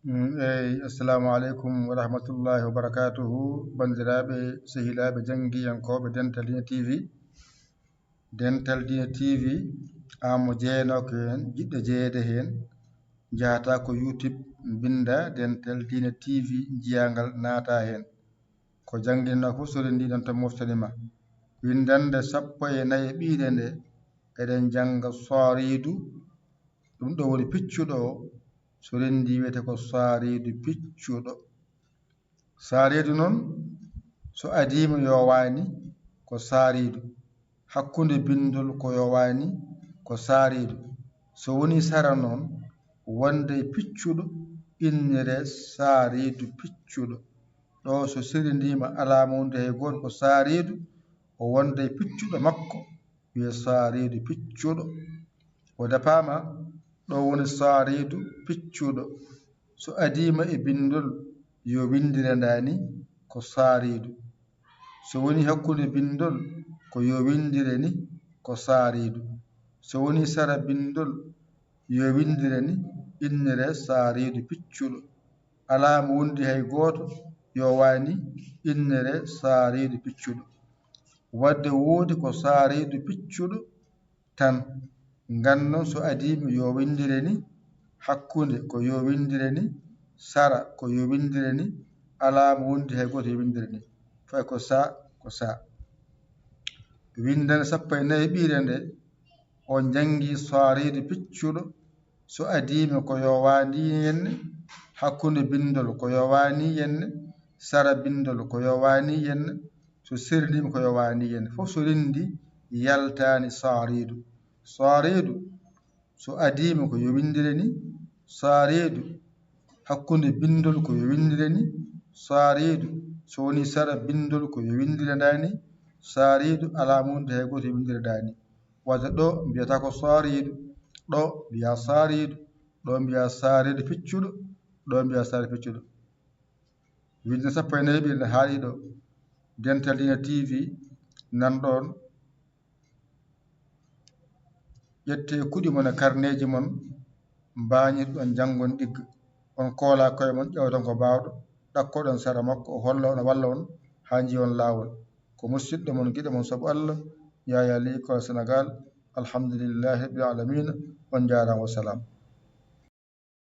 Assalamu alaikum wa rahmatullahi wa barakatuhu. Bandiraɓe sehilaɓe janggiyankoɓe Dental Dina TV. Dental Dina TV an mo jeeyanoke hen jiɗɗo jeeyede hen jahata ko YouTube binda Dental Dina TV jiyangal naata hen ko jangguinno fof so rendi ɗon tan moftanima windande 14 ɓiire nde eɗen janga saridu ɗum ɗo woni piccuɗo o so rendi wiyete ko saridu piccuɗo. Saridu noon so adima yowani ko saridu, hakkude bindol ko yowani ko saridu, so woni sara noon wonde piccuɗo innire saridu piccuɗo. ɗo so sirindima alama wonde hay goto ko saridu o wonde piccuɗo makko wiye saridu piccuɗo. O dapama ɗo woni saridu piccuɗo, so adima e bindol yo windire ndani ko saridu, so woni hakkude bindol ko yo windire ni ko saridu, so woni sara bindol yo windire ni innire saridu piccuɗo. Alama wondi hay goto yo wani innire saridu piccuɗo, wadde woodi ko saridu piccuɗo tan. Gannon so adima yo windire ni, hakkude ko yo windire ni, sara ko yo windire ni, alama wondi hay goto yo windire ni, fay ko sa ko sa. Windande 14 ɓiire nde on jangi saridu piccuɗo, so adima ko yowani henne, hakkude bindol ko yowani henne, sara bindol ko yowani henne, so serdima ko yowani henne, fof so rendi yaltani saridu. Saridu so adima ko yo windire ni, saridu hakkude bindol ko yo windire ni, saridu so woni sara bindol ko yo windire ndani, saridu alama wonde hay goto yo windire ndani. Wadde ɗo mbiyata ko saridu, ɗo mbiya saridu, ɗo mbiya saridu piccuɗo, ɗo mbiya saridu piccuɗo. Winde 14 ɓiire nde haali ɗo Dental Dina TV nanɗon ƴette kuɗi mon e karneji mon mbañirɗon janggon ɗigga. On koola koye mon ƴewton ko bawɗo, ɗakkoɗon sara makko o holla on o walla on ha jiiwon lawol. Ko musidɗo mon guiɗo mon saabu Allah Yaya Ly École Sénégal. Alhamdulillahi rabbil alamina. On jarama, wassalam.